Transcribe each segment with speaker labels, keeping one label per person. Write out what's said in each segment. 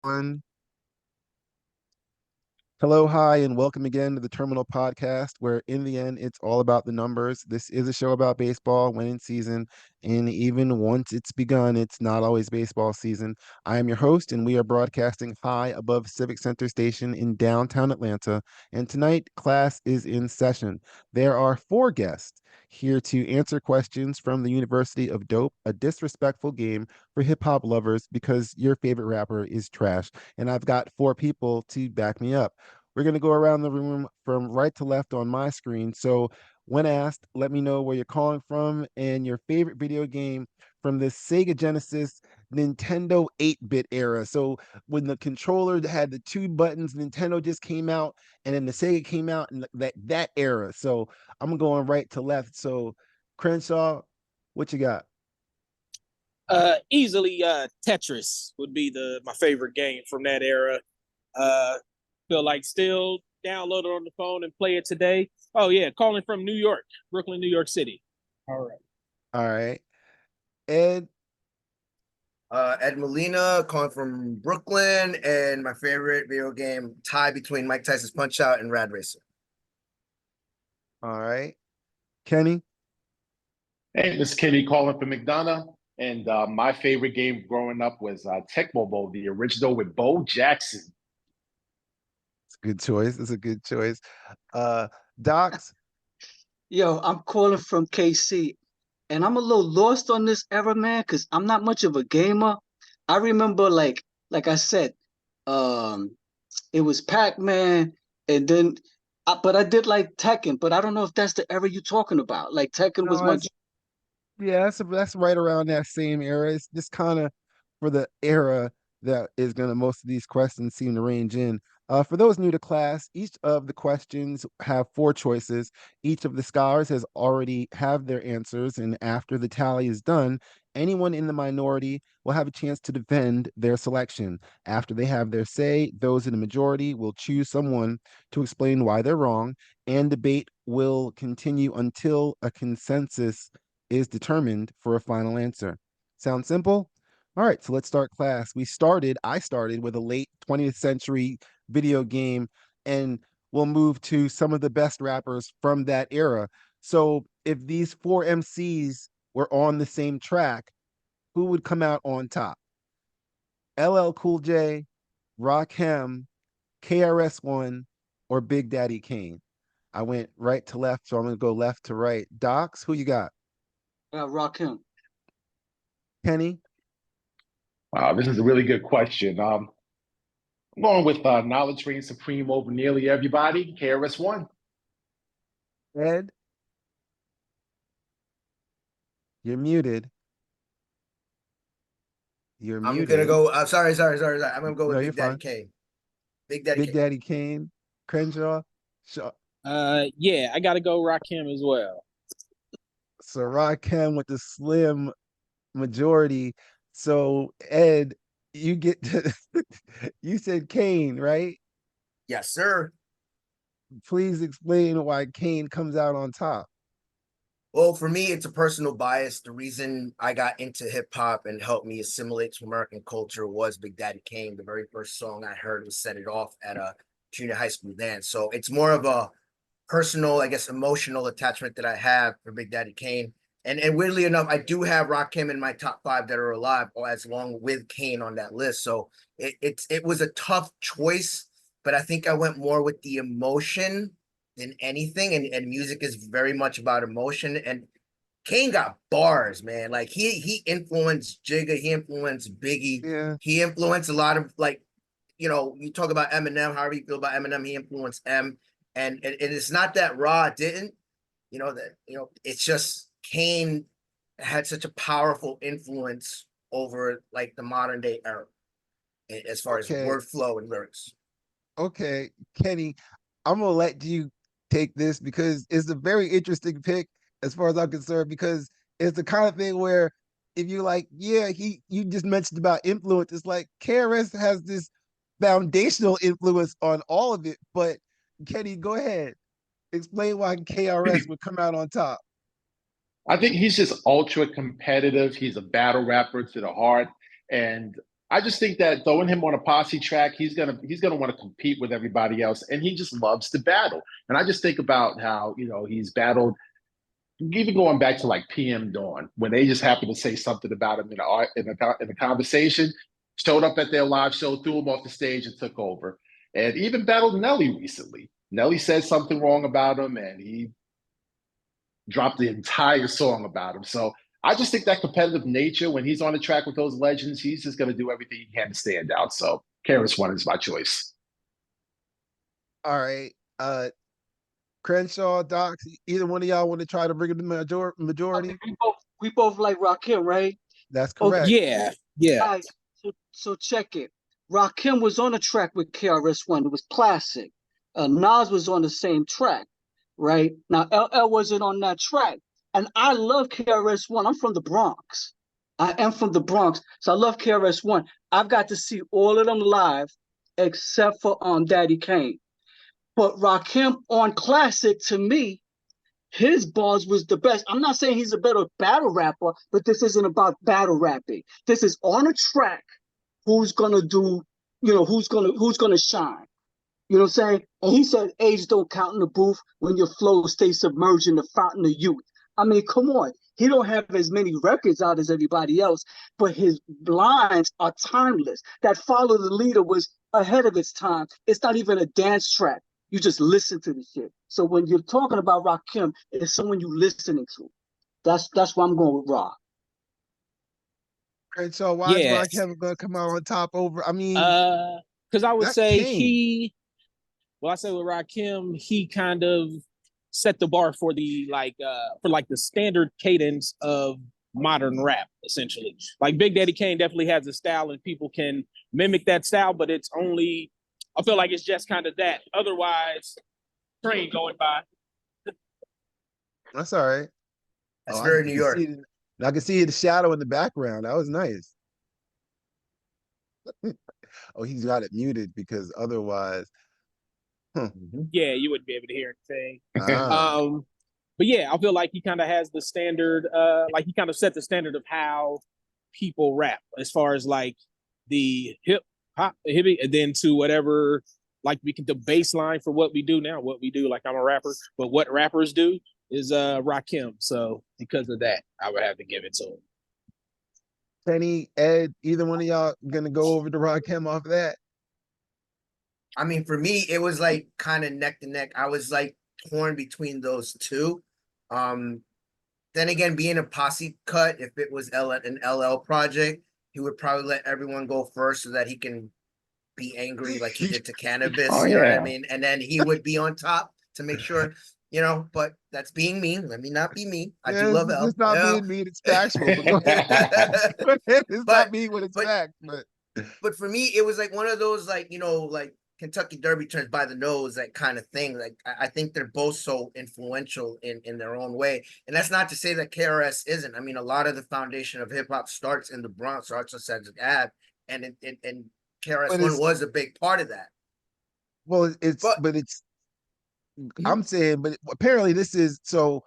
Speaker 1: everyone. Hello, hi, and welcome again to the Terminal Podcast, where in the end, it's all about the numbers. This is a show about baseball, winning season, and even once it's begun, it's not always baseball season. I am your host, and we are broadcasting high above Civic Center Station in downtown Atlanta. And tonight, class is in session. There are four guests here to answer questions from the University of Dope, a disrespectful game for hip hop lovers because your favorite rapper is trash. And I've got four people to back me up. We're going to go around the room from right to left on my screen. So, when asked, let me know where you're calling from and your favorite video game from the Sega Genesis Nintendo 8-bit era. So, when the controller had the two buttons, Nintendo just came out, and then the Sega came out in that era. So, I'm going right to left. So, Crenshaw, what you got?
Speaker 2: Easily Tetris would be my favorite game from that era. Uh, feel like still download it on the phone and play it today. Oh yeah, calling from New York, Brooklyn, New York City. All right.
Speaker 1: All right. Ed,
Speaker 3: Ed Molina, calling from Brooklyn, and my favorite video game tie between Mike Tyson's Punch Out and Rad Racer.
Speaker 1: all right. Kenny,
Speaker 4: Hey, this is Kenny calling from McDonough. And my favorite game growing up was Tecmo Bowl, the original with Bo Jackson.
Speaker 1: it's a good choice. It's a good choice. Uh, Docs,
Speaker 5: Yo, I'm calling from KC, and I'm a little lost on this era, man, because I'm not much of a gamer. I remember, like I said, um, it was Pac-Man, and then, but I did like Tekken, but I don't know if that's the era you're talking about. Like Tekken was
Speaker 1: no,
Speaker 5: my.
Speaker 1: yeah, that's right around that same era. It's just kind of for the era that is going to most of these questions seem to range in. For those new to class, each of the questions have four choices. Each of the scholars has already have their answers, and after the tally is done, anyone in the minority will have a chance to defend their selection. After they have their say, those in the majority will choose someone to explain why they're wrong, and debate will continue until a consensus is determined for a final answer. Sound simple? All right, so let's start class. I started with a late 20th century video game, and we'll move to some of the best rappers from that era. So if these four MCs were on the same track, who would come out on top? LL Cool J, Rakim, KRS-One, or Big Daddy Kane? I went right to left, so I'm gonna go left to right. Docs, who you got?
Speaker 5: Rock him.
Speaker 1: Kenny?
Speaker 4: Wow, this is a really good question. I'm going with knowledge reigns supreme over nearly everybody. KRS-One.
Speaker 1: Ed? You're muted. You're
Speaker 3: I'm gonna
Speaker 1: muted.
Speaker 3: go. Sorry. I'm gonna go
Speaker 1: No,
Speaker 3: with
Speaker 1: you're
Speaker 3: Big Daddy
Speaker 1: fine.
Speaker 3: Kane. Big Daddy
Speaker 1: Big
Speaker 3: Kane.
Speaker 1: Daddy Kane, Crenshaw, Shaw.
Speaker 2: Yeah, I gotta go Rakim as well.
Speaker 1: So Rakim with the slim majority. So Ed, you get to you said Kane, right?
Speaker 3: Yes, sir.
Speaker 1: Please explain why Kane comes out on top.
Speaker 3: Well, for me, it's a personal bias. The reason I got into hip hop and helped me assimilate to American culture was Big Daddy Kane. The very first song I heard was "Set It Off" at a junior high school dance. So it's more of a personal, I guess, emotional attachment that I have for Big Daddy Kane. And weirdly enough, I do have Rakim in my top five that are alive, or as long with Kane on that list. So it was a tough choice, but I think I went more with the emotion than anything. And music is very much about emotion. And Kane got bars, man. Like he influenced Jigga, he influenced Biggie,
Speaker 1: Yeah.
Speaker 3: he influenced a lot of like, you talk about Eminem, however you feel about Eminem, he influenced M. And it's not that Raw didn't, it's just Kane had such a powerful influence over like the modern day era as far as
Speaker 1: Okay.
Speaker 3: word flow and lyrics.
Speaker 1: Okay, Kenny, I'm gonna let you take this because it's a very interesting pick as far as I'm concerned, because it's the kind of thing where if you like, yeah, you just mentioned about influence, it's like KRS has this foundational influence on all of it. But Kenny, go ahead. Explain why KRS would come out on top.
Speaker 4: I think he's just ultra competitive. He's a battle rapper to the heart. And I just think that throwing him on a posse track, he's gonna want to compete with everybody else, and he just loves to battle. And I just think about how he's battled, even going back to like PM Dawn, when they just happened to say something about him in a conversation, showed up at their live show, threw him off the stage, and took over. And even battled Nelly recently. Nelly said something wrong about him, and he dropped the entire song about him. So I just think that competitive nature, when he's on the track with those legends, he's just going to do everything he can to stand out. So KRS-One is my choice.
Speaker 1: All right. Crenshaw, Docs, either one of y'all want to try to bring in the majority?
Speaker 5: Okay, we both like Rakim, right?
Speaker 1: That's
Speaker 5: Okay.
Speaker 1: correct.
Speaker 2: Yeah, yeah.
Speaker 5: All right, so check it. Rakim was on the track with KRS-One. It was classic. Nas was on the same track, right? Now LL wasn't on that track, and I love KRS-One. I'm from the Bronx. I am from the Bronx, so I love KRS-One. I've got to see all of them live, except for Daddy Kane. But Rakim on classic, to me, his bars was the best. I'm not saying he's a better battle rapper, but this isn't about battle rapping. This is on a track. Who's gonna do? Who's gonna shine? You know what I'm saying? And he said, "Age don't count in the booth when your flow stays submerged in the fountain of youth." I mean, come on. He don't have as many records out as everybody else, but his lines are timeless. That "Follow the Leader" was ahead of its time. It's not even a dance track. You just listen to the shit. So when you're talking about Rakim, it's someone you listening to. That's why I'm going with Ra.
Speaker 1: Crenshaw, why is
Speaker 2: Yes.
Speaker 1: Rakim going to come out on top over? I mean,
Speaker 2: Because I would
Speaker 1: that's
Speaker 2: say
Speaker 1: Kane.
Speaker 2: I say with Rakim, he kind of set the bar for the the standard cadence of modern rap, essentially. Like Big Daddy Kane definitely has a style, and people can mimic that style, but it's only, I feel like it's just kind of that. Otherwise, train going by.
Speaker 1: That's all right.
Speaker 3: That's
Speaker 1: Oh,
Speaker 3: very
Speaker 1: I
Speaker 3: New
Speaker 1: can see
Speaker 3: York.
Speaker 1: it. I can see the shadow in the background. That was nice. Oh, he's got it muted because otherwise, huh.
Speaker 2: Yeah, you wouldn't be able to hear anything.
Speaker 1: Ah,
Speaker 2: But yeah, I feel like he kind of has the standard, like he kind of set the standard of how people rap as far as like the hip hop, hippie, and then to whatever, like we can, the baseline for what we do now, what we do, like I'm a rapper, but what rappers do is Rakim. So because of that, I would have to give it to him.
Speaker 1: Kenny, Ed, either one of y'all gonna go over to Rakim off of that?
Speaker 3: I mean, for me, it was like kind of neck to neck. I was like torn between those two. Um, then again, being a posse cut, if it was an LL project, he would probably let everyone go first so that he can be angry like he did to
Speaker 4: Oh
Speaker 3: Cannabis. You know what I
Speaker 4: yeah.
Speaker 3: mean? And then he would be on top to make sure, but that's being mean. Let me not be mean. I do
Speaker 1: Yeah,
Speaker 3: love
Speaker 1: it's
Speaker 3: L.
Speaker 1: not being mean, it's factual, but go ahead. Go ahead. It's not
Speaker 3: but
Speaker 1: mean when it's
Speaker 3: but
Speaker 1: fact, but
Speaker 3: but for me, it was like one of those like Kentucky Derby turns by the nose, that kind of thing. Like I think they're both so influential in their own way, and that's not to say that KRS isn't. I mean, a lot of the foundation of hip hop starts in the Bronx, starts on Cedric Ave, and
Speaker 1: but
Speaker 3: KRS-One
Speaker 1: it's
Speaker 3: was a big part of that.
Speaker 1: well, it's
Speaker 3: But
Speaker 1: but it's I'm saying, but apparently this is so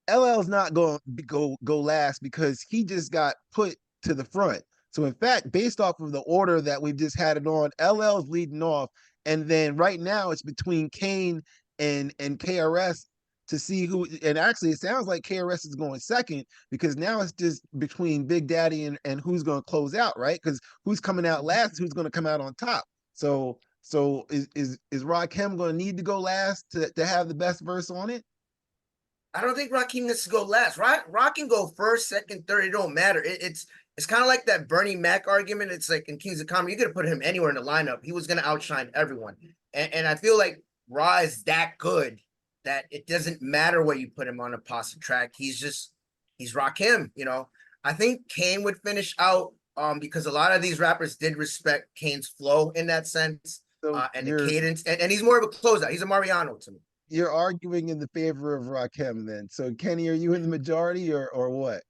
Speaker 1: LL's not going to go last because he just got put to the front. So in fact, based off of the order that we've just had it on, LL's leading off, and then right now it's between Kane and KRS to see who. And actually, it sounds like KRS is going second because now it's just between Big Daddy and who's going to close out, right? Because who's coming out last, who's going to come out on top. So is Rakim going to need to go last to have the best verse on it?
Speaker 3: I don't think Rakim needs to go last. Rock can go first, second, third. It don't matter. It's kind of like that Bernie Mac argument. It's like in Kings of Comedy, you could have put him anywhere in the lineup. He was going to outshine everyone. And I feel like Ra is that good that it doesn't matter where you put him on a posse track. He's Rakim. I think Kane would finish out because a lot of these rappers did respect Kane's flow in that sense,
Speaker 1: So
Speaker 3: and the cadence. And he's more of a closeout. He's a Mariano to me.
Speaker 1: you're arguing in the favor of Rakim then. So Kenny, are you in the majority or what?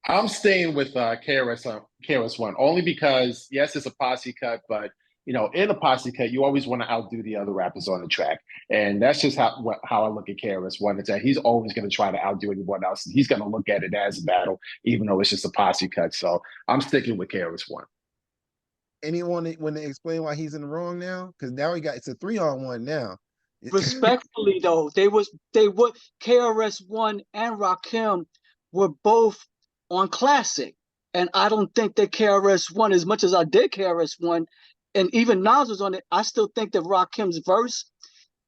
Speaker 4: I'm staying with KRS-One only because yes, it's a posse cut, but in a posse cut, you always want to outdo the other rappers on the track, and that's just how I look at KRS-One. It's that he's always going to try to outdo anyone else. He's going to look at it as a battle, even though it's just a posse cut. So I'm sticking with KRS-One.
Speaker 1: Anyone want to explain why he's in the wrong now? Because now it's a 3-on-1 now.
Speaker 5: Respectfully though, they were KRS-One and Rakim were both on classic. And I don't think that KRS-One, as much as I did KRS-One, and even Nas was on it, I still think that Rakim's verse,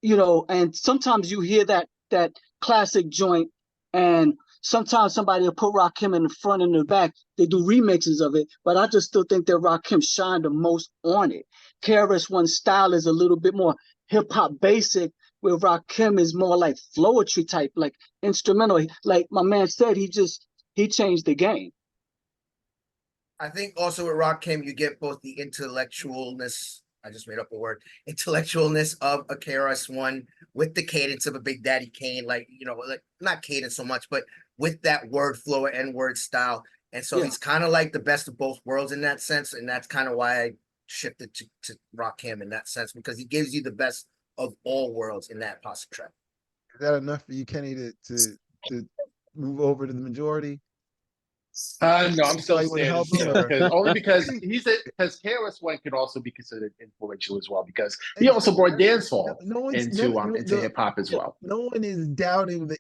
Speaker 5: and sometimes you hear that classic joint, and sometimes somebody will put Rakim in the front and the back. They do remixes of it, but I just still think that Rakim shined the most on it. KRS-One's style is a little bit more hip hop basic, where Rakim is more like flowetry type, like instrumental. Like my man said, he changed the game.
Speaker 3: I think also with Rakim, you get both the intellectualness. I just made up a word. Intellectualness of a KRS-One with the cadence of a Big Daddy Kane, like not cadence so much, but with that word flow and word style. And so he's kind of like the best of both worlds in that sense, and that's kind of why I shifted to Rakim in that sense, because he gives you the best of all worlds in that posse track.
Speaker 1: Is that enough for you, Kenny, to move over to the majority?
Speaker 4: No, I'm still
Speaker 1: you want to
Speaker 4: standing
Speaker 1: help him,
Speaker 4: still
Speaker 1: or?
Speaker 4: because because KRS-One can also be considered influential as well, because he also brought dancehall into hip hop as well.
Speaker 1: No one is doubting the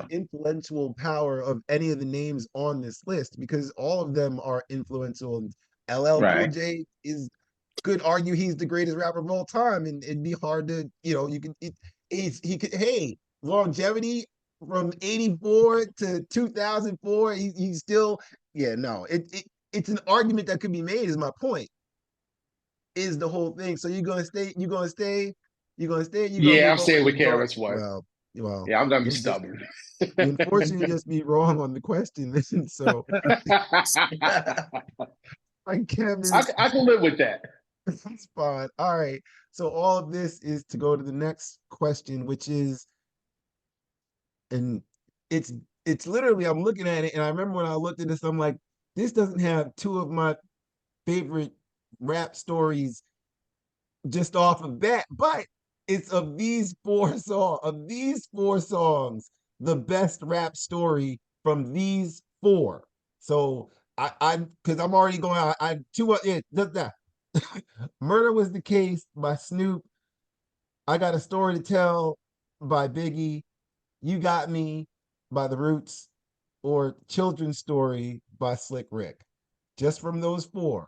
Speaker 1: influential power of any of the names on this list, because all of them are influential. LL Cool J could argue he's the greatest rapper of all time, and it'd be hard to he could, hey, longevity from 84 to 2004, he's still, it's an argument that could be made, is my point, is the whole thing. So you're gonna stay, you're gonna
Speaker 4: I'm
Speaker 1: move over
Speaker 4: staying
Speaker 1: to
Speaker 4: with
Speaker 1: the dark.
Speaker 4: Well,
Speaker 1: Well,
Speaker 4: yeah, I'm gonna be stubborn.
Speaker 1: You unfortunately just be wrong on the question. So like Kevin,
Speaker 4: I can live with that.
Speaker 1: that's fine. All right. So all of this is to go to the next question, which is, and it's literally, I'm looking at it, and I remember when I looked at this, I'm like, this doesn't have two of my favorite rap stories just off of that, but it's of these four songs, the best rap story from these four. So I because I'm already going, I two yeah, that Murder Was the Case by Snoop, I Got a Story to Tell by Biggie, You Got Me by The Roots, or Children's Story by Slick Rick. Just from those four.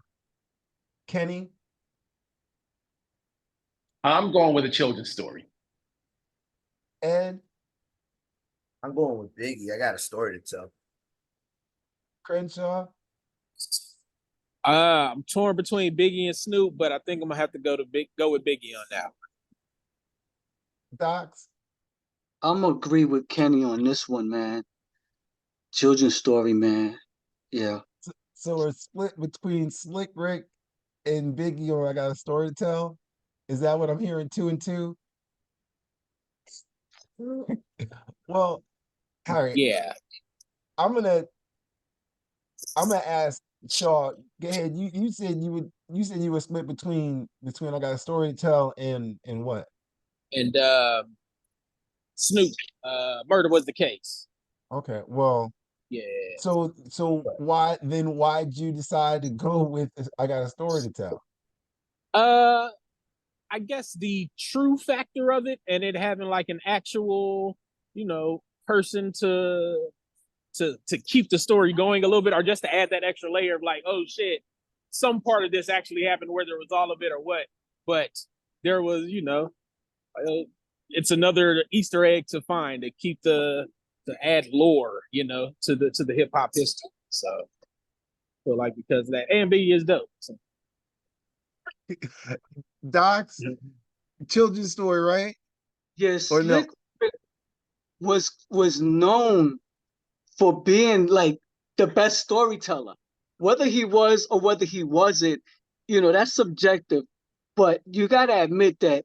Speaker 1: Kenny?
Speaker 4: I'm going with a children's story.
Speaker 1: Ed?
Speaker 3: I'm going with Biggie. I got a story to tell.
Speaker 1: Crenshaw?
Speaker 2: I'm torn between Biggie and Snoop, but I think I'm gonna have to go with Biggie on that one.
Speaker 1: Docs?
Speaker 5: I'm gonna agree with Kenny on this one, man. Children's story, man. Yeah.
Speaker 1: So we're split between Slick Rick and Biggie, or I Got a Story to Tell? Is that what I'm hearing, 2 and 2? Well, all right.
Speaker 2: Yeah.
Speaker 1: I'm gonna ask Shaw. Go ahead. You said you would split between I Got a Story to Tell and what?
Speaker 2: And Snoop, Murder Was the Case.
Speaker 1: Okay. Well,
Speaker 2: yeah.
Speaker 1: So why'd you decide to go with I Got a Story to Tell?
Speaker 2: I guess the true factor of it, and it having like an actual, person to keep the story going a little bit, or just to add that extra layer of like, oh shit, some part of this actually happened, whether it was all of it or what. But there was, it's another Easter egg to find to add lore, to the hip hop history. So I feel like because of that, and Biggie is dope. So.
Speaker 1: Doc's children's story, right?
Speaker 5: Yes, Slick was known for being like the best storyteller. Whether he was or whether he wasn't, that's subjective. But you gotta admit that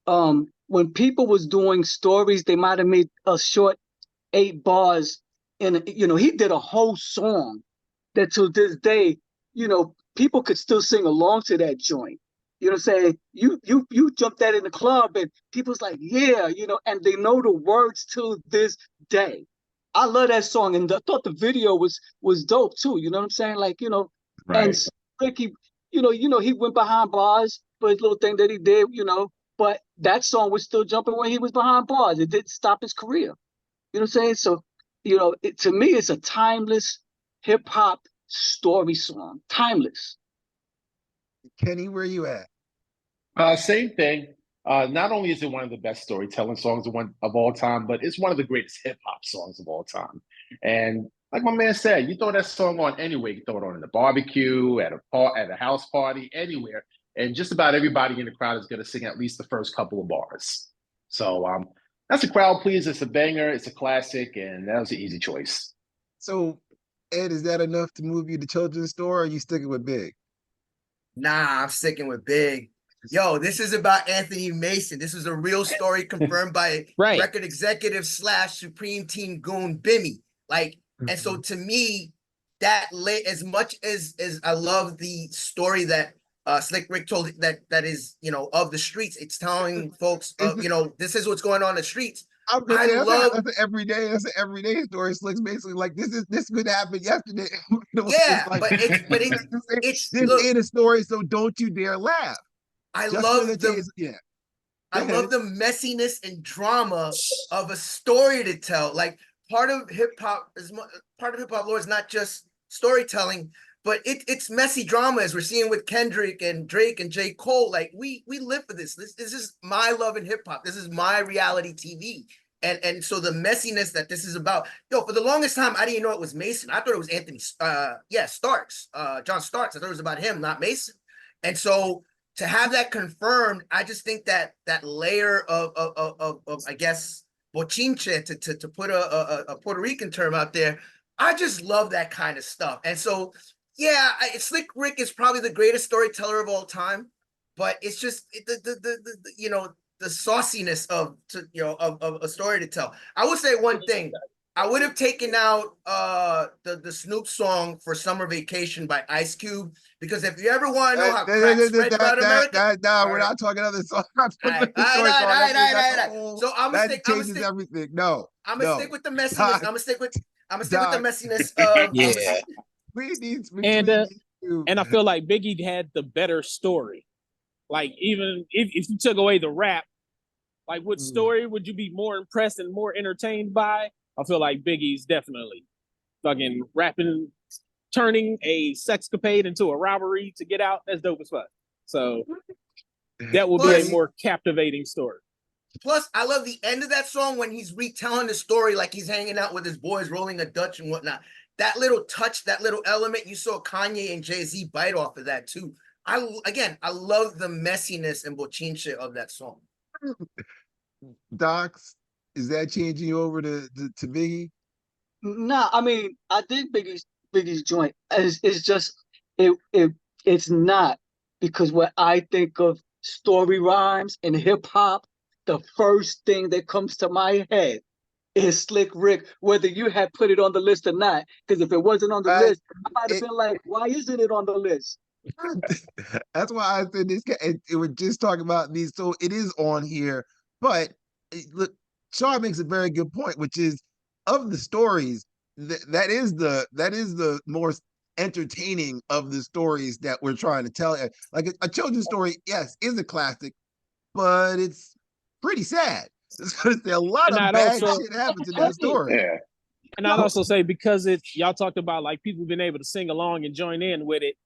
Speaker 5: when people was doing stories, they might have made a short 8 bars, and he did a whole song that to this day, people could still sing along to that joint. You know what I'm saying? You jumped that in the club and people's like, yeah, and they know the words to this day. I love that song, and I thought the video was dope too. You know what I'm saying? Like, and
Speaker 4: Right.
Speaker 5: Ricky, he went behind bars for his little thing that he did, but that song was still jumping when he was behind bars. It didn't stop his career. You know what I'm saying? So, to me, it's a timeless hip hop story song. Timeless.
Speaker 1: Kenny, where you at?
Speaker 4: Same thing. Not only is it one of the best storytelling songs of all time, but it's one of the greatest hip hop songs of all time. And like my man said, you throw that song on anywhere. You throw it on in the barbecue, at a house party, anywhere, and just about everybody in the crowd is going to sing at least the first couple of bars. So that's a crowd pleaser. It's a banger. It's a classic, and that was an easy choice.
Speaker 1: So, Ed, is that enough to move you to Children's Store, or are you sticking with Big?
Speaker 3: Nah, I'm sticking with Big. Yo, this is about Anthony Mason. This is a real story confirmed by
Speaker 2: Right.
Speaker 3: record executive / Supreme Team Goon Bimmy. Like, and so to me, that as much as I love the story that Slick Rick told that is, of the streets, it's telling folks, this is what's going on in the streets.
Speaker 1: I'm gonna
Speaker 3: I
Speaker 1: say
Speaker 3: love
Speaker 1: that's an everyday story. Slick's basically like this could happen yesterday.
Speaker 3: Yeah,
Speaker 1: It's like
Speaker 3: it's
Speaker 1: this
Speaker 3: look,
Speaker 1: ain't a story, so don't you dare laugh.
Speaker 3: I
Speaker 1: Just for the
Speaker 3: love the
Speaker 1: case, yeah.
Speaker 3: I
Speaker 1: Go ahead.
Speaker 3: love the messiness and drama of a story to tell. Like part of hip hop lore is not just storytelling, but it's messy drama, as we're seeing with Kendrick and Drake and J. Cole. Like we live for this. This is my love in hip hop. This is my reality TV. And so the messiness that this is about, for the longest time, I didn't know it was Mason. I thought it was Anthony, Starks, John Starks. I thought it was about him, not Mason. And so to have that confirmed, I just think that layer of I guess bochinche, to put a Puerto Rican term out there, I just love that kind of stuff. And so, yeah, Slick Rick is probably the greatest storyteller of all time, but it's just the sauciness of a story to tell. I will say one thing. I would have taken out the Snoop song for Summer Vacation by Ice Cube, because if you ever want to know how crack spread throughout America,
Speaker 1: we're not talking other songs.
Speaker 3: all right. So
Speaker 1: That changes everything. No,
Speaker 3: I'm gonna stick with the messiness.
Speaker 1: Doc,
Speaker 3: I'm gonna stick with the
Speaker 1: Doc.
Speaker 3: messiness of
Speaker 2: Yeah.
Speaker 1: between these two.
Speaker 2: And I feel like Biggie had the better story. Like even if you took away the rap, like what story would you be more impressed and more entertained by? I feel like Biggie's definitely fucking rapping, turning a sexcapade into a robbery to get out. That's dope as fuck. So that will be a more captivating story.
Speaker 3: Plus, I love the end of that song when he's retelling the story like he's hanging out with his boys, rolling a Dutch and whatnot. That little touch, that little element, you saw Kanye and Jay-Z bite off of that too. I love the messiness and bochinche of that song.
Speaker 1: Docs, is that changing you over to Biggie?
Speaker 5: Nah, I mean, I think Biggie's joint. It's just it's not, because when I think of story rhymes and hip hop, the first thing that comes to my head is Slick Rick, whether you had put it on the list or not. Because if it wasn't on the list, I might have been like, why isn't it on the list?
Speaker 1: That's why I said this. It was just talking about these, so it is on here. But look, Shaw makes a very good point, which is of the stories that is the more entertaining of the stories that we're trying to tell. Like a children's story, yes, is a classic, but it's pretty sad. There's a lot of bad shit happens in that story.
Speaker 4: Yeah.
Speaker 2: And I'd also say, because y'all talked about like people being able to sing along and join in with it,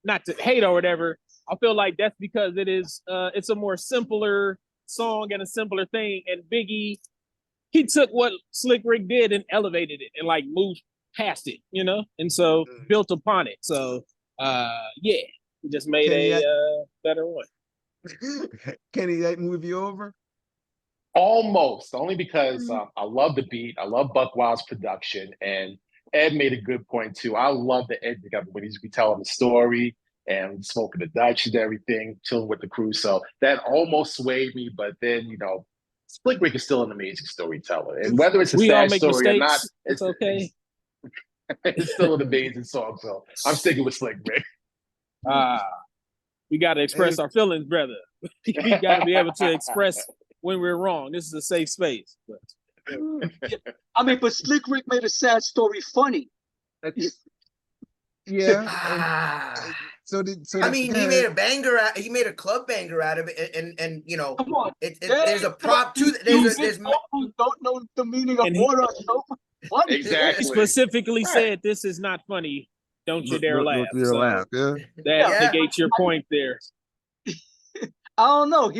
Speaker 2: not to hate or whatever. I feel like that's because it's a more simpler song and a simpler thing. And Biggie, he took what Slick Rick did and elevated it and like moved past it, and so built upon it. So he just made a better one.
Speaker 1: Kenny, that move you over?
Speaker 4: Almost, only because I love the beat. I love Buck Wild's production, and Ed made a good point too. I love the Ed together when he's telling the story and smoking the Dutch and everything, chilling with the crew. So that almost swayed me, but then Slick Rick is still an amazing storyteller, and whether it's a sad story or not,
Speaker 2: it's okay.
Speaker 4: It's still an amazing song. So I'm sticking with Slick Rick.
Speaker 2: We got to
Speaker 1: Hey,
Speaker 2: express our feelings, brother. We got to be able to express when we're wrong. This is a safe space. But,
Speaker 5: Yeah. I mean, but Slick Rick made a sad story funny. Like,
Speaker 1: yeah.
Speaker 3: Ah.
Speaker 1: So
Speaker 3: I
Speaker 1: did
Speaker 3: mean,
Speaker 1: go
Speaker 3: he
Speaker 1: ahead.
Speaker 3: made a banger. He made a club banger out of it, and you know,
Speaker 5: come on.
Speaker 3: there's
Speaker 5: They
Speaker 3: a
Speaker 5: don't
Speaker 3: prop to
Speaker 5: these
Speaker 3: that.
Speaker 5: stupid fools don't know the meaning of
Speaker 2: and
Speaker 5: water. So funny.
Speaker 2: he
Speaker 4: Exactly.
Speaker 2: specifically
Speaker 4: Right.
Speaker 2: said, "This is not funny. Don't you dare laugh."
Speaker 1: Don't you
Speaker 2: So
Speaker 1: laugh, yeah.
Speaker 2: that
Speaker 5: Yeah,
Speaker 3: Yeah,
Speaker 2: negates your point there.
Speaker 5: I don't know. I think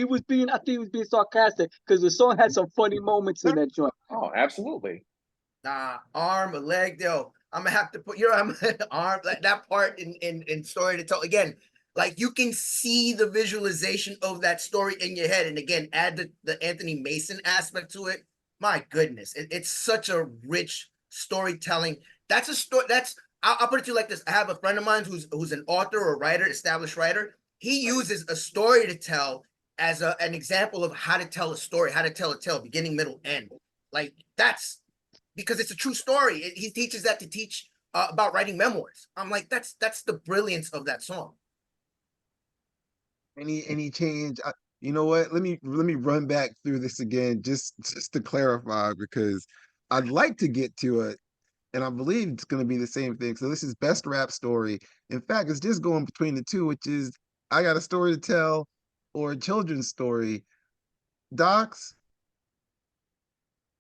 Speaker 5: he was being sarcastic because the song had some funny moments in that joint.
Speaker 4: Oh, absolutely.
Speaker 3: nah, arm, a leg, yo. I'm gonna have to put your arm like that part in story to tell again. Like you can see the visualization of that story in your head, and again, add the Anthony Mason aspect to it. My goodness, it's such a rich storytelling. That's a story. I'll put it to you like this. I have a friend of mine who's an author or writer, established writer. He uses a story to tell as an example of how to tell a story, how to tell a tale, beginning, middle, end. Like that's because it's a true story. He teaches that to teach about writing memoirs. I'm like, that's the brilliance of that song.
Speaker 1: Any change? You know what? Let me run back through this again, just to clarify, because I'd like to get to it, and I believe it's going to be the same thing. So this is best rap story. In fact, it's just going between the two, which is I got a story to tell or a children's story. Docs,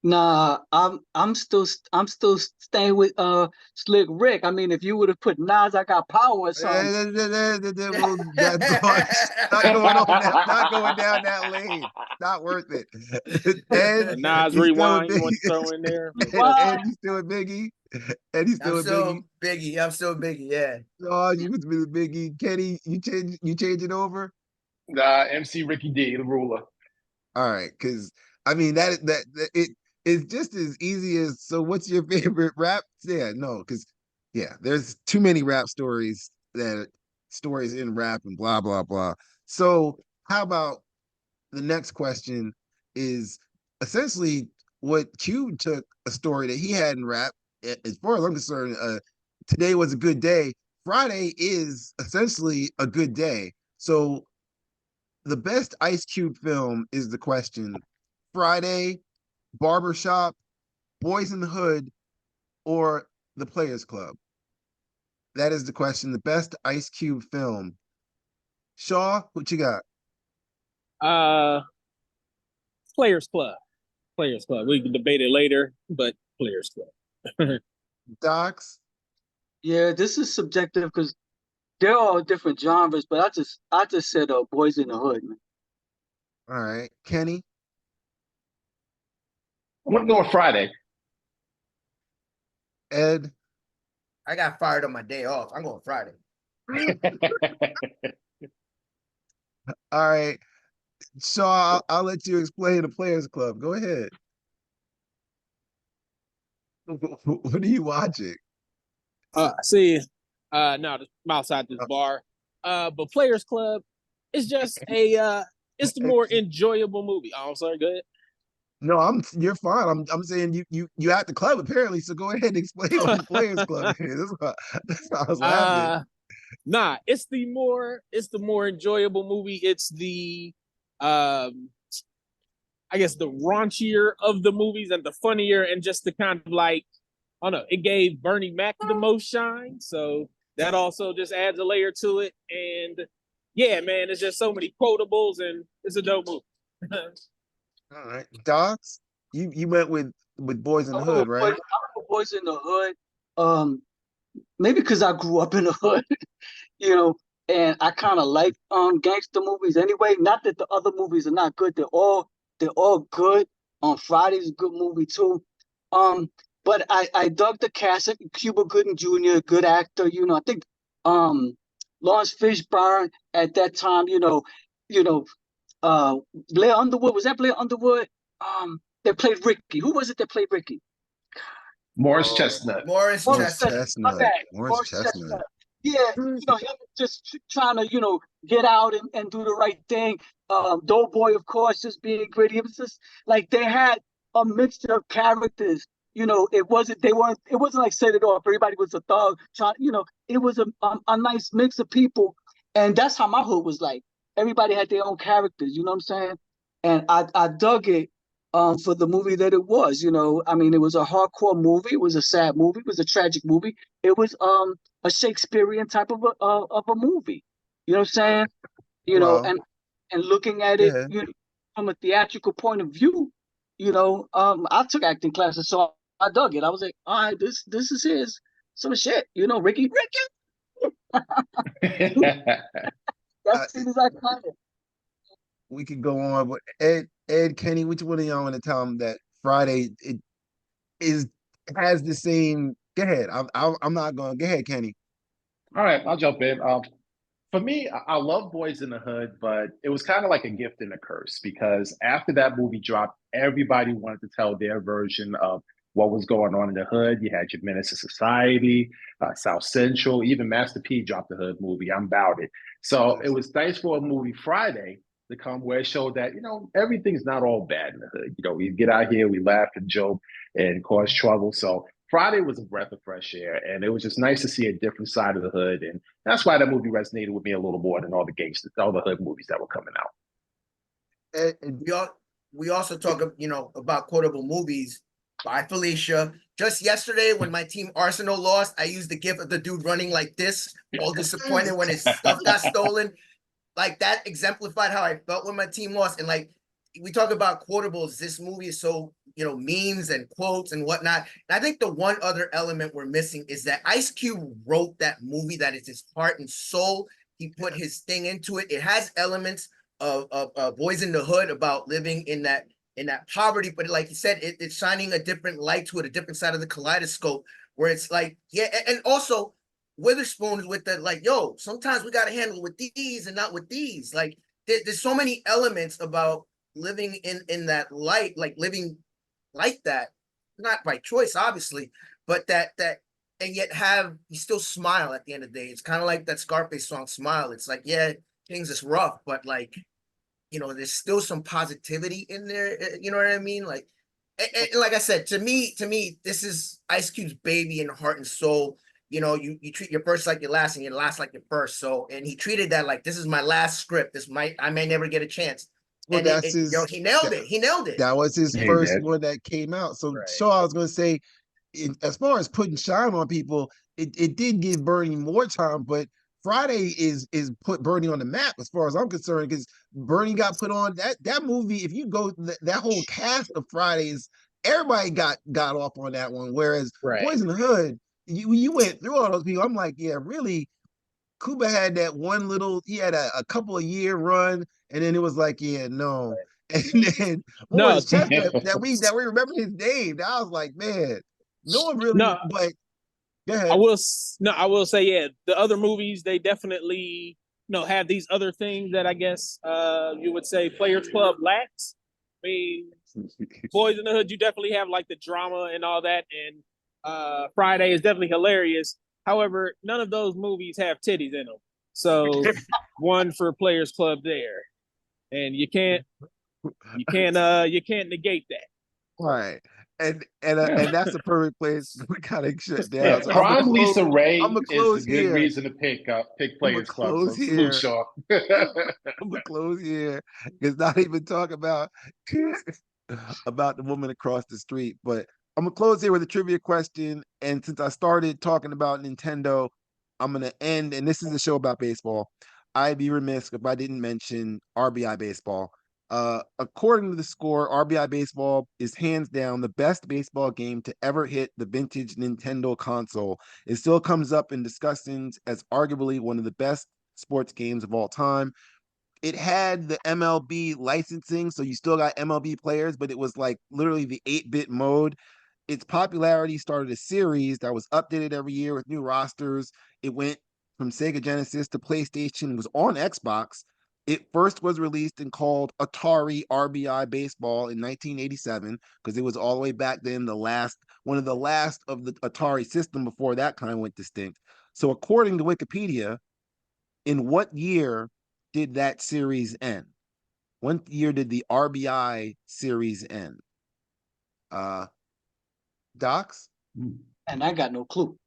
Speaker 5: Nah, I'm still staying with Slick Rick. I mean, if you would have put Nas, I got power or something.
Speaker 1: well, that's going, not going on that, not going down that lane. Not worth it. And
Speaker 2: Nas
Speaker 1: he's still a
Speaker 2: rewind. You
Speaker 1: big,
Speaker 2: want to throw in there?
Speaker 5: Why?
Speaker 1: and he's still a biggie, and he's
Speaker 3: I'm
Speaker 1: still a biggie.
Speaker 3: so Biggie. I'm so Biggie. Yeah.
Speaker 1: Oh, you must be the biggie. Kenny, you change it over?
Speaker 4: MC Ricky D, the ruler.
Speaker 1: All right, because I mean that it is just as easy as, so what's your favorite rap? Yeah, no, because yeah, there's too many rap stories, that stories in rap and blah blah blah. So how about the next question is essentially what Q took a story that he had in rap. As far as I'm concerned, today was a good day. Friday is essentially a good day. So the best Ice Cube film is the question. Friday, Barbershop, Boys in the Hood, or The Players Club? That is the question. The best Ice Cube film. Shaw, what you got?
Speaker 2: Uh, Players Club. Players Club. We can debate it later, but Players Club.
Speaker 1: Docs?
Speaker 5: Yeah, this is subjective because they're all different genres. But I just said Boys in the Hood, man.
Speaker 1: All right. Kenny?
Speaker 4: I'm gonna go on Friday.
Speaker 1: Ed?
Speaker 3: I got fired on my day off. I'm going Friday.
Speaker 1: All right. Shaw, I'll let you explain The Players Club. Go ahead. What are you watching?
Speaker 2: See, no, I'm outside this
Speaker 1: Uh,
Speaker 2: bar. But Players Club is just it's the more enjoyable movie. Oh, I'm sorry, go ahead.
Speaker 1: No, you're fine. I'm saying you at the club apparently. So go ahead and explain what The Players Club is. That's why I was laughing.
Speaker 2: Nah, it's the more enjoyable movie. It's the um I guess the raunchier of the movies and the funnier and just the kind of like, I don't know, it gave Bernie Mac the most shine. So that also just adds a layer to it. And yeah, man, it's just so many quotables and it's a dope movie.
Speaker 1: All right, Docs, you went with Boys in the Hood, right?
Speaker 5: I'm Boys in the Hood. Um, maybe because I grew up in the hood, you know, and I kind of like gangster movies anyway. Not that the other movies are not good; they're all good. Friday's a good movie too. Um, but I dug the cast. Cuba Gooding Jr., good actor. I think um Lawrence Fishburne at that time. You know, uh Blair Underwood, was that Blair Underwood? That played Ricky. Who was it that played Ricky?
Speaker 4: Morris
Speaker 1: Oh,
Speaker 4: Chestnut.
Speaker 3: Morris
Speaker 5: Morris
Speaker 1: Morris
Speaker 3: Chestnut.
Speaker 5: Chestnut. My
Speaker 1: Chestnut.
Speaker 5: bad.
Speaker 1: Morris
Speaker 5: Morris
Speaker 1: Chestnut.
Speaker 5: Chestnut. Yeah, him just trying to, get out and do the right thing. Doughboy, of course, just being gritty. It was just like they had a mixture of characters. It wasn't like Set It Off. Everybody was a thug. It was a nice mix of people. And that's how my hood was like. Everybody had their own characters, you know what I'm saying? And I dug it for the movie that it was, you know. I mean, it was a hardcore movie, it was a sad movie, it was a tragic movie. It was a Shakespearean type of a movie. You know what I'm saying? You know,
Speaker 1: Well,
Speaker 5: and looking at it,
Speaker 1: yeah.
Speaker 5: you know, from a theatrical point of view, you know, I took acting classes, so I dug it. I was like, all right, this is his some shit, you know, Ricky.
Speaker 1: I,
Speaker 5: As soon as I caught it.
Speaker 1: we could go on, but Ed, Kenny, which one of y'all want to tell them that Friday it is has the same? Go ahead. I'm not going. Go ahead, Kenny.
Speaker 4: All right, I'll jump in. For me, I love Boys in the Hood, but it was kind of like a gift and a curse because after that movie dropped, everybody wanted to tell their version of what was going on in the hood. You had your Menace to Society, South Central, even Master P dropped the hood movie. I'm about it. So it
Speaker 1: Yes.
Speaker 4: was nice for a movie Friday to come where it showed that, everything's not all bad in the hood. We get out here, we laugh and joke and cause trouble. So Friday was a breath of fresh air, and it was just nice to see a different side of the hood. And that's why that movie resonated with me a little more than all the gangsters, all the hood movies that were coming out.
Speaker 1: Ed,
Speaker 3: We all we also talk, about quotable movies by Felicia. Just yesterday, when my team Arsenal lost, I used the gif of the dude running like this, all disappointed when his stuff got stolen. Like that exemplified how I felt when my team lost. And like we talk about quotables, this movie is so memes and quotes and whatnot. And I think the one other element we're missing is that Ice Cube wrote that movie. That is his heart and soul. He put his thing into it. It has elements of Boys in the Hood about living in that poverty, but like you said, it's shining a different light to it, a different side of the kaleidoscope, where it's like, yeah, and also Witherspoon with the like, yo, sometimes we got to handle with these and not with these. Like, there's so many elements about living in that light, like living like that, not by choice, obviously, but that and yet have you still smile at the end of the day. It's kind of like that Scarface song, "Smile." It's like, yeah, things is rough, but like, there's still some positivity in there. You know what I mean? Like, and like I said, to me, this is Ice Cube's baby and heart and soul. You treat your first like your last, and your last like your first. So, and he treated that like this is my last script. I may never get a chance.
Speaker 1: well,
Speaker 3: And
Speaker 1: that's his.
Speaker 3: he nailed
Speaker 1: That,
Speaker 3: it. He nailed it.
Speaker 1: that was his
Speaker 4: He
Speaker 1: first
Speaker 4: did.
Speaker 1: one that came out. So,
Speaker 3: Right.
Speaker 1: Shaw, I was going to say, as far as putting shine on people, it did give Bernie more time, but Friday is put Bernie on the map as far as I'm concerned because Bernie got put on that movie. If you go that whole cast of Fridays, everybody got off on that one. Whereas
Speaker 3: Right.
Speaker 1: Boys in the Hood, you went through all those people. I'm like, yeah, really. Kuba had that one little, he had a couple of year run, and then it was like, yeah, no. And then what
Speaker 2: No,
Speaker 1: was Chestnut that we remember his name. I was like, man, no one really,
Speaker 2: no,
Speaker 1: but go ahead.
Speaker 2: I will say, yeah, the other movies they definitely have these other things that I guess you would say Players Club lacks. I mean, Boys in the Hood, you definitely have like the drama and all that, and Friday is definitely hilarious. However, none of those movies have titties in them, so one for Players Club there, and you can't negate that.
Speaker 1: Right. And that's the perfect place we gotta shut down.
Speaker 4: Yeah,
Speaker 1: So I'm gonna
Speaker 4: Prime
Speaker 1: close.
Speaker 4: Lisa
Speaker 1: I'm
Speaker 4: Ray
Speaker 1: gonna
Speaker 4: is a
Speaker 1: close
Speaker 4: good
Speaker 1: here.
Speaker 4: reason to pick
Speaker 1: I'm gonna
Speaker 4: Players Club. So
Speaker 1: close
Speaker 4: salute,
Speaker 1: here.
Speaker 4: Shaw.
Speaker 1: I'm gonna close here. It's not even talk about about the woman across the street. But I'm gonna close here with a trivia question. And since I started talking about Nintendo, I'm gonna end. And this is a show about baseball. I'd be remiss if I didn't mention RBI baseball. According to the score, RBI baseball is hands down the best baseball game to ever hit the vintage Nintendo console. It still comes up in discussions as arguably one of the best sports games of all time. It had the MLB licensing, so you still got MLB players, but it was like literally the 8-bit mode. Its popularity started a series that was updated every year with new rosters. It went from Sega Genesis to PlayStation, it was on Xbox. It first was released and called Atari RBI Baseball in 1987 because it was all the way back then one of the last of the Atari system before that kind of went distinct. So according to Wikipedia, in what year did that series end? What year did the RBI series end? Uh, Docs?
Speaker 5: And I got no clue.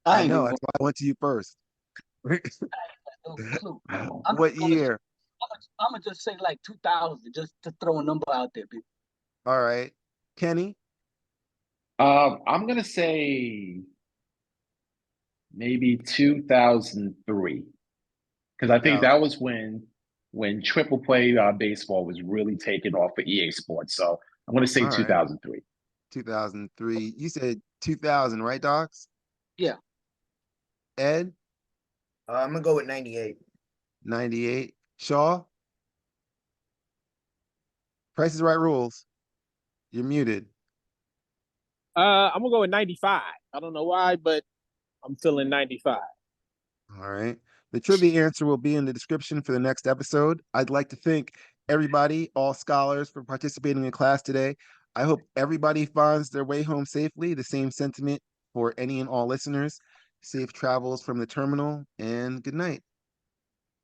Speaker 1: I
Speaker 5: I ain't
Speaker 1: know.
Speaker 5: even
Speaker 1: That's
Speaker 5: going.
Speaker 1: why I went to you first.
Speaker 5: no clue.
Speaker 1: What year?
Speaker 5: I'm gonna just say like 2000, just to throw a number out there, people.
Speaker 1: All right. Kenny?
Speaker 4: I'm gonna say maybe 2003 because I think
Speaker 1: 2000.
Speaker 4: that was when triple play baseball was really taking off for EA Sports. So I'm gonna say
Speaker 1: All right.
Speaker 4: 2003.
Speaker 1: 2003. You said 2000, right, Docs?
Speaker 5: Yeah.
Speaker 1: Ed?
Speaker 3: I'm gonna go with 98.
Speaker 1: 98. Shaw? Price is Right rules. You're muted.
Speaker 2: I'm gonna go with 95. I don't know why, but I'm feeling 95.
Speaker 1: All right. The trivia answer will be in the description for the next episode. I'd like to thank everybody, all scholars, for participating in class today. I hope everybody finds their way home safely. The same sentiment for any and all listeners. Safe travels from the terminal, and good night.